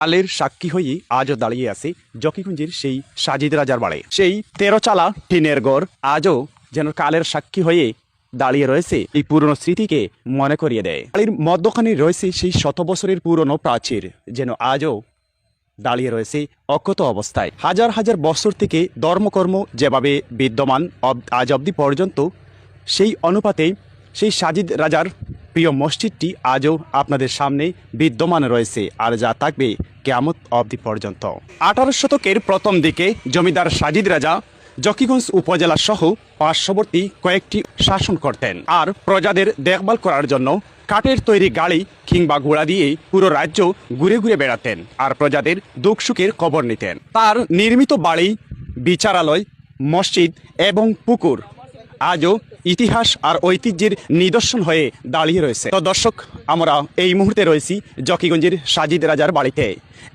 কালের সাক্ষী হয়ে আজও দাঁড়িয়ে আছে জকিগঞ্জের সেই সাজিদ রাজার বাড়ি। সেই 13 চালা টিনের ঘর আজও যেন কালের সাক্ষী হয়ে দাঁড়িয়ে রয়েছে, এই পুরনো স্মৃতিকে মনে করিয়ে দেয়। বাড়ির মধ্যখানে রয়েছে সেই শত বছরের পুরনো প্রাচীর, যেন আজও দাঁড়িয়ে রয়েছে অক্ষত অবস্থায়। হাজার হাজার বছর থেকে ধর্মকর্ম যেভাবে বিদ্যমান আজ অবধি পর্যন্ত, সেই অনুপাতে সেই সাজিদ রাজার প্রিয় মসজিদটি আজও আপনাদের সামনে বিদ্যমান রয়েছে, আর যা থাকবে কিয়ামত অবধি পর্যন্ত। 18 শতকের প্রথম দিকে জমিদার সাজিদ রাজা জকিগঞ্জ উপজেলা সহ পার্শ্ববর্তী কয়েকটি শাসন করতেন, আর প্রজাদের দেখভাল করার জন্য কাঠের তৈরি গাড়ি কিংবা ঘোড়া দিয়ে পুরো রাজ্য ঘুরে ঘুরে বেড়াতেন, আর প্রজাদের দুঃখ সুখের খবর নিতেন। তার নির্মিত বাড়ি, বিচারালয়, মসজিদ এবং পুকুর আজও ইতিহাস আর ঐতিহ্যের নিদর্শন হয়ে দাঁড়িয়ে রয়েছে। তো দর্শক, আমরা এই মুহূর্তে রয়েছি জকিগঞ্জের সাজিদ রাজার বাড়িতে,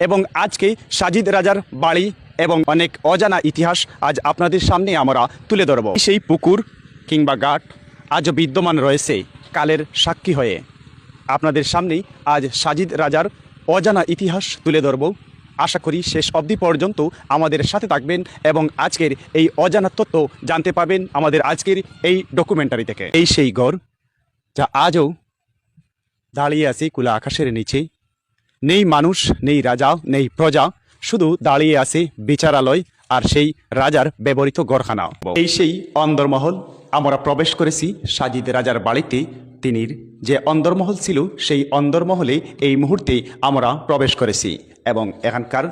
এবং আজকে সাজিদ রাজার বাড়ি এবং অনেক অজানা ইতিহাস আজ আপনাদের সামনে আমরা তুলে ধরব। সেই পুকুর কিংবা ঘাট আজও বিদ্যমান রয়েছে কালের সাক্ষী হয়ে। আপনাদের সামনেই আজ সাজিদ রাজার অজানা ইতিহাস তুলে ধরব। আশা করি শেষ অবধি পর্যন্ত আমাদের সাথে থাকবেন এবং আজকের এই অজানা তথ্য জানতে পাবেন আমাদের আজকের এই ডকুমেন্টারি থেকে। এই সেই ঘর যা আজও দাঁড়িয়ে আছে খোলা আকাশের নিচে। নেই মানুষ, নেই রাজা, নেই প্রজা, শুধু দাঁড়িয়ে আছে বিচারালয় আর সেই রাজার ব্যবহৃত ঘরখানা। এই সেই অন্দরমহল। আমরা প্রবেশ করেছি সাজিদ রাজার বাড়িতে। তিনির যে অন্দরমহল ছিল, সেই অন্দরমহলে এই মুহূর্তে আমরা প্রবেশ করেছি এবং এখানকার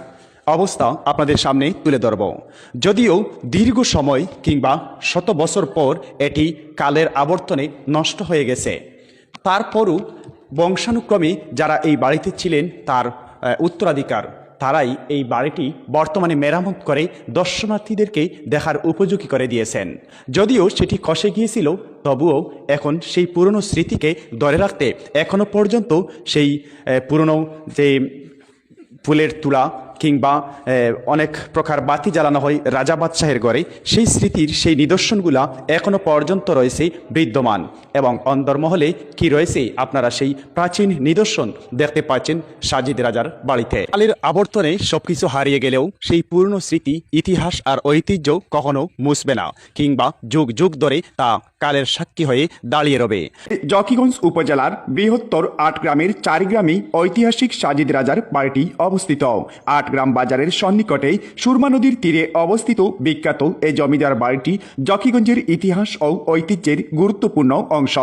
অবস্থা আপনাদের সামনে তুলে ধরব। যদিও দীর্ঘ সময় কিংবা শত বছর পর এটি কালের আবর্তনে নষ্ট হয়ে গেছে, তারপরও বংশানুক্রমে যারা এই বাড়িতে ছিলেন তার উত্তরাধিকার, তারাই এই বাড়িটি বর্তমানে মেরামত করে দর্শনার্থীদেরকে দেখার উপযোগী করে দিয়েছেন। যদিও সেটি খসে গিয়েছিল, তবুও এখন সেই পুরনো স্মৃতিকে ধরে রাখতে এখনও পর্যন্ত সেই পুরনো যে ফুলের তুলা কিংবা অনেক প্রকার বাতি জ্বালানো হয় রাজা বাদশাহের ঘরে, সেই স্মৃতির সেই নিদর্শনগুলা এখনও পর্যন্ত রয়েছে বিদ্যমান। এবং অন্দরমহলে কি রয়েছে আপনারা সেই প্রাচীন নিদর্শন দেখতে পাচ্ছেন সাজিদ রাজার বাড়িতে। কালের আবর্তনে সবকিছু হারিয়ে গেলেও সেই পুরনো স্মৃতি, ইতিহাস আর ঐতিহ্য কখনো মুছবে না, কিংবা যুগ যুগ ধরে তা কালের সাক্ষী হয়ে দাঁড়িয়ে রবে। জকিগঞ্জ উপজেলার বৃহত্তর 8 গ্রামের 4 গ্রামে ঐতিহাসিক সাজিদ রাজার বাড়িটি অবস্থিত। 8 গ্রাম বাজারের সন্নিকটে সুরমা নদীর তীরে অবস্থিত বিখ্যাত এই জমিদার বাড়িটি জকিগঞ্জের ইতিহাস ও ঐতিহ্যের গুরুত্বপূর্ণ অংশ।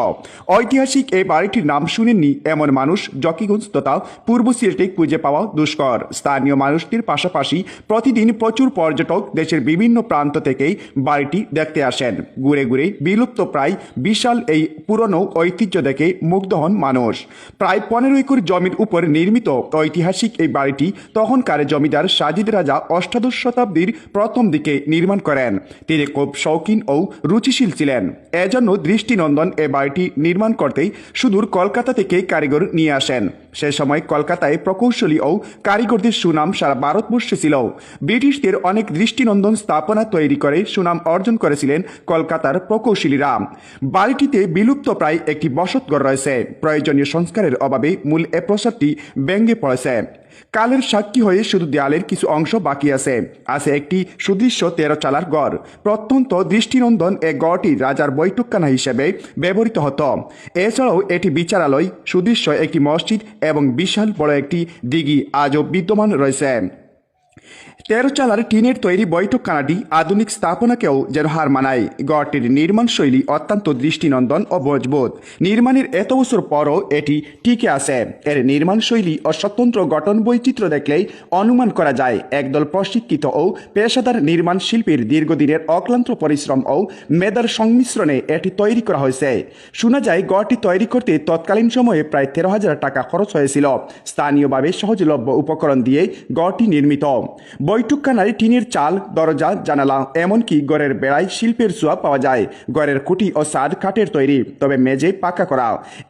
ঐতিহাসিক এই বাড়িটির নাম শুনেননি এমন মানুষ জকিগঞ্জ তথা পূর্ব সিলেটে খুঁজে পাওয়া দুষ্কর। স্থানীয় মানুষদের পাশাপাশি প্রতিদিন প্রচুর পর্যটক দেশের বিভিন্ন প্রান্ত থেকে বাড়িটি দেখতে আসেন। ঘুরে ঘুরে বিলুপ্ত প্রায় বিশাল এই পুরনো ঐতিহ্য দেখে মুগ্ধ হন মানুষ। প্রায় 15 একর জমির উপর নির্মিত ঐতিহাসিক এই বাড়িটি তখনকার জমিদার সাজিদ রাজা অষ্টাদশ শতাব্দীর প্রথম দিকে নির্মাণ করেন। তিনি খুব শৌখিন ও রুচিশীল ছিলেন। এজন্য দৃষ্টিনন্দন এ বাড়িটি নির্মাণ করতে সুদূর কলকাতা থেকে কারিগর নিয়ে আসেন। সে সময় কলকাতায় প্রকৌশলী ও কারিগরদের সুনাম সারা ভারতবর্ষে ছিল। ব্রিটিশদের অনেক দৃষ্টিনন্দন স্থাপনা তৈরি করে সুনাম অর্জন করেছিলেন কলকাতার প্রকৌশলীরা। বাড়িটিতে বিলুপ্ত প্রায় একটি বসতঘর রয়েছে। প্রয়োজনীয় সংস্কারের অভাবে মূল এ প্রাসাদটি ভেঙে পড়েছে। কালের সাক্ষী হয়ে শুধু দেয়ালের কিছু অংশ বাকি আছে। একটি সুদৃশ্য 13 চালার ঘর। প্রত্যন্ত দৃষ্টিনন্দন এ ঘরটি রাজার বৈঠকখানা হিসেবে ব্যবহৃত হতো। এছাড়াও এটি বিচারালয়, সুদৃশ্য একটি মসজিদ এবং বিশাল বড় একটি দিঘি আজও বিদ্যমান রয়েছে। 13 চালার টিনের তৈরি বৈঠকখানাটি আধুনিক স্থাপনাকেও যেন হার মানায়। গড়টির নির্মাণ শৈলী অত্যন্ত দৃষ্টিনন্দন ও মজবুত। নির্মাণের এত বছর পরও এটি টিকে আছে। এর নির্মাণ শৈলী ও স্বতন্ত্র গঠন বৈচিত্র্য দেখলেই অনুমান করা যায় একদল প্রশিক্ষিত ও পেশাদার নির্মাণ শিল্পীর দীর্ঘদিনের অক্লান্ত পরিশ্রম ও মেধার সংমিশ্রণে এটি তৈরি করা হয়েছে। শোনা যায় গড়টি তৈরি করতে তৎকালীন সময়ে প্রায় 13,000 টাকা খরচ হয়েছিল। স্থানীয়ভাবে সহজলভ্য উপকরণ দিয়ে গড়টি নির্মিত। বৈঠকখানায় টিনের চাল, দরজা, জানালা, এমনকি ঘরের বেড়ায় শিল্পের ছোঁয়া পাওয়া যায়। ঘরের খুঁটি ও ছাদ কাঠের তৈরি, তবে মেঝে পাকা করা।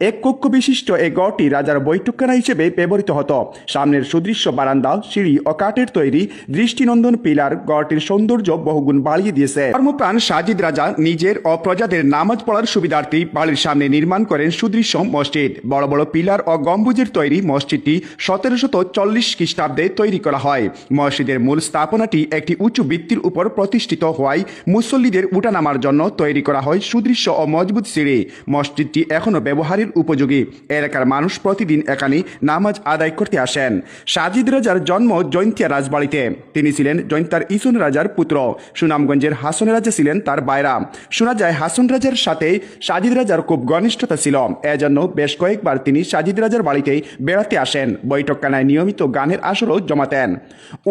এক কক্ষ বিশিষ্ট এই ঘরটি রাজার বৈঠকখানা হিসেবে ব্যবহৃত হতো। সামনের সুদৃশ্য বারান্দা, সিঁড়ি ও কাঠের তৈরি দৃষ্টিনন্দন পিলার ঘরটির সৌন্দর্য বহুগুণ বাড়িয়ে দিয়েছে। ধর্মপ্রাণ সাজিদ রাজা নিজের ও প্রজাদের নামাজ পড়ার সুবিধার্থে বাড়ির সামনে নির্মাণ করেন সুদৃশ্য মসজিদ। বড় বড় পিলার ও গম্বুজের তৈরি মসজিদটি 1740 খ্রিস্টাব্দে তৈরি করা হয়। মসজিদের মূল স্থাপনাটি একটি উঁচু ভিত্তির উপর প্রতিষ্ঠিত হওয়ায় মুসল্লিদের উঠানামার জন্য তৈরি করা হয় সুদৃশ্য ও মজবুত সিঁড়ি। মসজিদটি এখনও ব্যবহারের উপযোগী। এলাকার মানুষ প্রতিদিন এখানে নামাজ আদায় করতে আসেন। সাজিদ রাজার জন্ম জৈন্তিয়া রাজবাড়িতে। তিনি ছিলেন জৈন্তার ইসন রাজার পুত্র। সুনামগঞ্জের হাসন রাজা ছিলেন তার ভাইরা। শোনা যায় হাসন রাজার সাথে সাজিদ রাজার খুব ঘনিষ্ঠতা ছিল। এজন্য বেশ কয়েকবার তিনি সাজিদ রাজার বাড়িতে বেড়াতে আসেন। বৈঠকখানায় নিয়মিত গানের আসরও জমাতেন।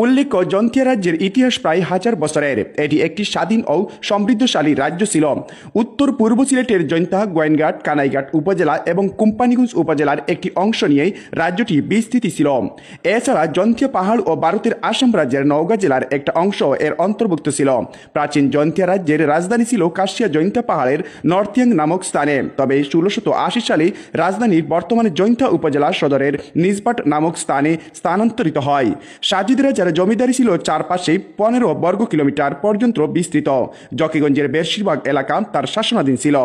উল্লেখ্য, জৈন্তিয়া রাজ্যের ইতিহাস প্রায় 1000 বছরের। এটি একটি স্বাধীন ও সমৃদ্ধশালী রাজ্য ছিল। উত্তর পূর্ব সিলেটের জৈন্তা, গোয়েনঘাট, কানাইঘাট উপজেলা এবং কোম্পানিগঞ্জ উপজেলার একটি অংশ নিয়ে রাজ্যটি বিস্তৃত ছিল। এছাড়া জৈন্তিয়া পাহাড় ও ভারতের আসাম রাজ্যের নওগাঁ জেলার একটা অংশ এর অন্তর্ভুক্ত ছিল। প্রাচীন জৈন্তিয়া রাজ্যের রাজধানী ছিল কাশিয়া জৈন্তিয়া পাহাড়ের নর্থিয়াং নামক স্থানে। তবে 1680 সালে রাজধানীর বর্তমানে জৈন্তিয়া উপজেলা সদরের নিজপাট নামক স্থানে স্থানান্তরিত হয়। সাজিদ রাজার জমিদারি ছিল চারপাশে 15 বর্গ কিলোমিটার পর্যন্ত বিস্তৃত। জকিগঞ্জের বেশিরভাগ এলাকা তার শাসনাধীন ছিল।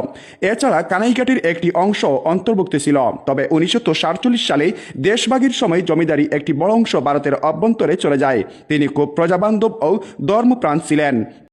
এছাড়া কানাইঘাটের একটি অংশ অন্তর্ভুক্ত ছিল। তবে 1947 সালে দেশভাগের সময় জমিদারি একটি বড় অংশ ভারতের অভ্যন্তরে চলে যায়। তিনি খুব প্রজাবান্ধব ও ধর্মপ্রাণ ছিলেন।